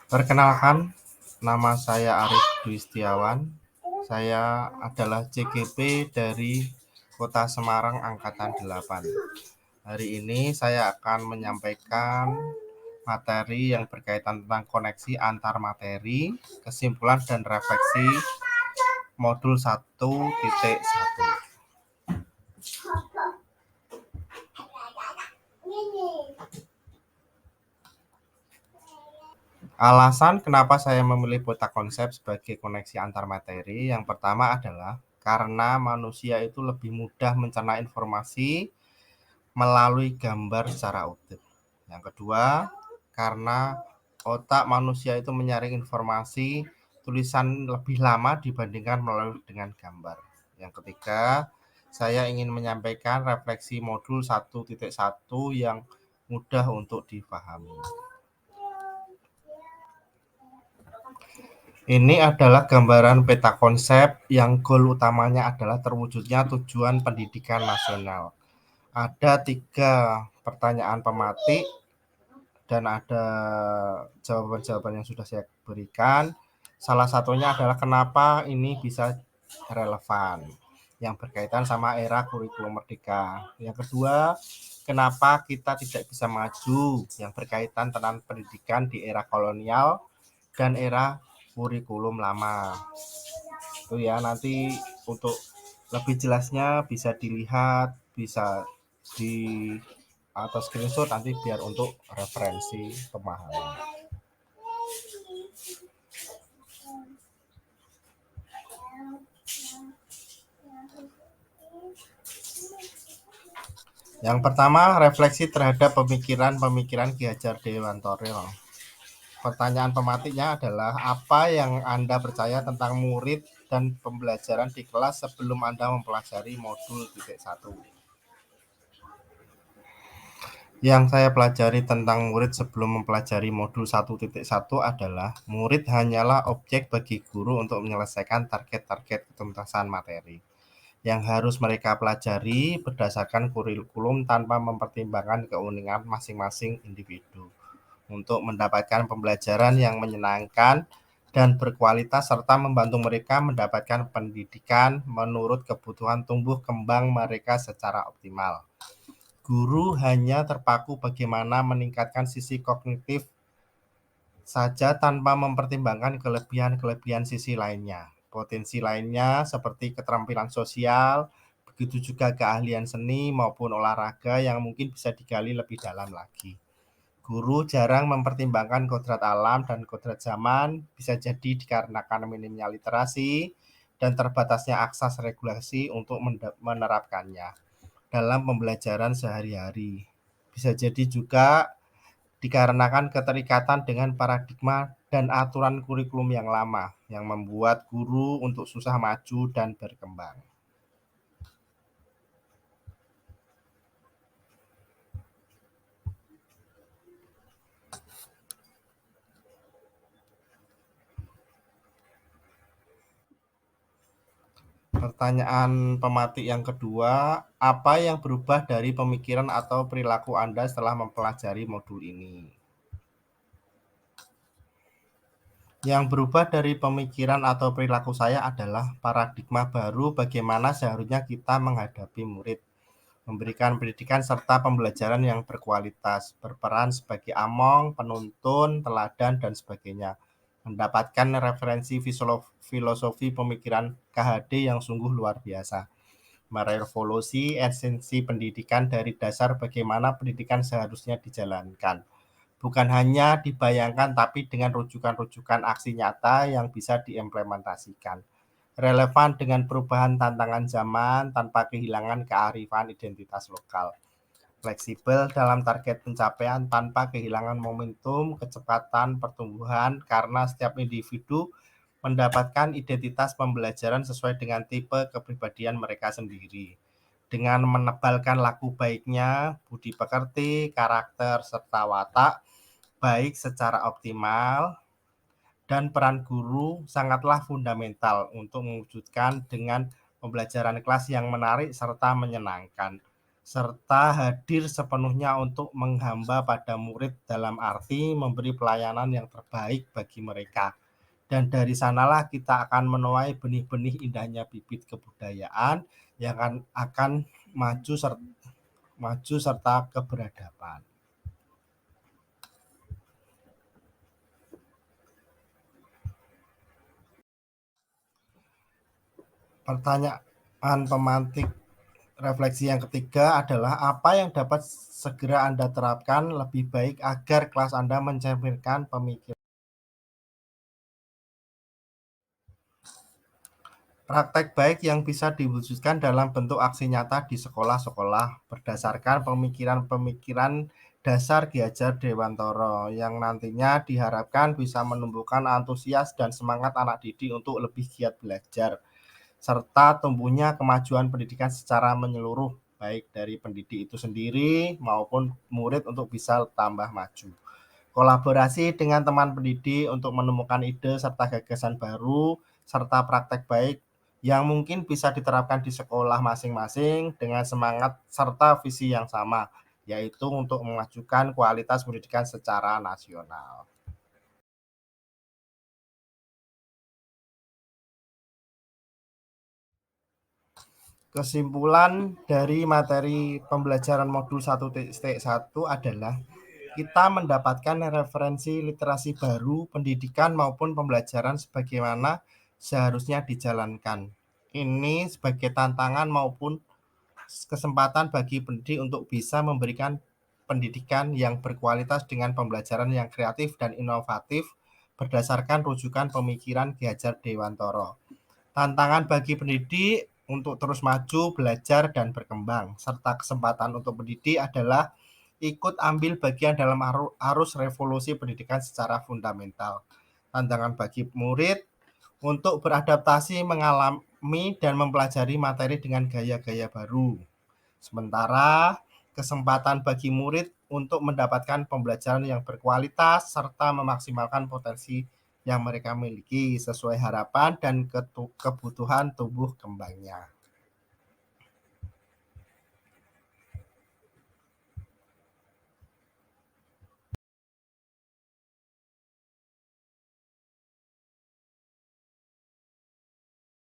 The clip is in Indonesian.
Perkenalkan, nama saya Arif Dwi Setiawan. Saya adalah CGP dari Kota Semarang Angkatan 8. Hari ini saya akan menyampaikan materi yang berkaitan tentang koneksi antar materi, kesimpulan dan refleksi modul 1.1. Alasan kenapa saya memilih peta konsep sebagai koneksi antar materi, yang pertama adalah karena manusia itu lebih mudah mencerna informasi melalui gambar secara utuh. Yang kedua, karena otak manusia itu menyaring informasi tulisan lebih lama dibandingkan melalui dengan gambar. Yang ketiga, saya ingin menyampaikan refleksi modul 1.1 yang mudah untuk dipahami. Ini adalah gambaran peta konsep yang goal utamanya adalah terwujudnya tujuan pendidikan nasional. Ada 3 pertanyaan pematik dan ada jawaban-jawaban yang sudah saya berikan. Salah satunya adalah kenapa ini bisa relevan yang berkaitan sama era kurikulum merdeka. Yang kedua, kenapa kita tidak bisa maju yang berkaitan tentang pendidikan di era kolonial dan era kurikulum lama. Itu ya, nanti untuk lebih jelasnya bisa dilihat, bisa di atau screenshot nanti biar untuk referensi pemahaman. Yang pertama, refleksi terhadap pemikiran-pemikiran Ki Hajar Dewantara. Pertanyaan pematiknya adalah apa yang Anda percaya tentang murid dan pembelajaran di kelas sebelum Anda mempelajari modul 1. Yang saya pelajari tentang murid sebelum mempelajari modul 1.1 adalah murid hanyalah objek bagi guru untuk menyelesaikan target-target ketuntasan materi yang harus mereka pelajari berdasarkan kurikulum tanpa mempertimbangkan keunikan masing-masing individu untuk mendapatkan pembelajaran yang menyenangkan dan berkualitas serta membantu mereka mendapatkan pendidikan menurut kebutuhan tumbuh kembang mereka secara optimal. Guru hanya terpaku bagaimana meningkatkan sisi kognitif saja tanpa mempertimbangkan kelebihan-kelebihan sisi lainnya. Potensi lainnya seperti keterampilan sosial, begitu juga keahlian seni maupun olahraga yang mungkin bisa digali lebih dalam lagi. Guru jarang mempertimbangkan kodrat alam dan kodrat zaman, bisa jadi dikarenakan minimnya literasi dan terbatasnya akses regulasi untuk menerapkannya dalam pembelajaran sehari-hari. Bisa jadi juga dikarenakan keterikatan dengan paradigma dan aturan kurikulum yang lama yang membuat guru untuk susah maju dan berkembang. Pertanyaan pematik yang kedua, apa yang berubah dari pemikiran atau perilaku Anda setelah mempelajari modul ini? Yang berubah dari pemikiran atau perilaku saya adalah paradigma baru bagaimana seharusnya kita menghadapi murid, memberikan pendidikan serta pembelajaran yang berkualitas, berperan sebagai among, penuntun, teladan, dan sebagainya. Mendapatkan referensi filosofi pemikiran KHD yang sungguh luar biasa. Merevolusi esensi pendidikan dari dasar bagaimana pendidikan seharusnya dijalankan. Bukan hanya dibayangkan tapi dengan rujukan-rujukan aksi nyata yang bisa diimplementasikan. Relevan dengan perubahan tantangan zaman tanpa kehilangan kearifan identitas lokal. Fleksibel dalam target pencapaian tanpa kehilangan momentum, kecepatan pertumbuhan karena setiap individu mendapatkan identitas pembelajaran sesuai dengan tipe kepribadian mereka sendiri. Dengan menebalkan laku baiknya, budi pekerti, karakter, serta watak baik secara optimal, dan peran guru sangatlah fundamental untuk mewujudkan dengan pembelajaran kelas yang menarik serta menyenangkan. serta hadir sepenuhnya untuk menghamba pada murid dalam arti memberi pelayanan yang terbaik bagi mereka. Dan dari sanalah kita akan menuai benih-benih indahnya bibit kebudayaan yang akan maju serta keberadaban. Pertanyaan pemantik refleksi yang ketiga adalah apa yang dapat segera Anda terapkan lebih baik agar kelas Anda mencerminkan pemikiran. Praktek baik yang bisa diwujudkan dalam bentuk aksi nyata di sekolah-sekolah berdasarkan pemikiran-pemikiran dasar Ki Hajar Dewantara yang nantinya diharapkan bisa menumbuhkan antusias dan semangat anak didik untuk lebih giat belajar, serta tumbuhnya kemajuan pendidikan secara menyeluruh, baik dari pendidik itu sendiri maupun murid untuk bisa tambah maju. Kolaborasi dengan teman pendidik untuk menemukan ide serta gagasan baru, serta praktek baik yang mungkin bisa diterapkan di sekolah masing-masing dengan semangat serta visi yang sama, yaitu untuk memajukan kualitas pendidikan secara nasional. Kesimpulan dari materi pembelajaran modul 1.1 adalah kita mendapatkan referensi literasi baru, pendidikan maupun pembelajaran sebagaimana seharusnya dijalankan. Ini sebagai tantangan maupun kesempatan bagi pendidik untuk bisa memberikan pendidikan yang berkualitas dengan pembelajaran yang kreatif dan inovatif berdasarkan rujukan pemikiran Ki Hajar Dewantara. Tantangan bagi pendidik untuk terus maju, belajar, dan berkembang, serta kesempatan untuk pendidik adalah ikut ambil bagian dalam arus revolusi pendidikan secara fundamental. Tantangan bagi murid untuk beradaptasi, mengalami, dan mempelajari materi dengan gaya-gaya baru. Sementara kesempatan bagi murid untuk mendapatkan pembelajaran yang berkualitas serta memaksimalkan potensi yang mereka miliki sesuai harapan dan kebutuhan tumbuh kembangnya.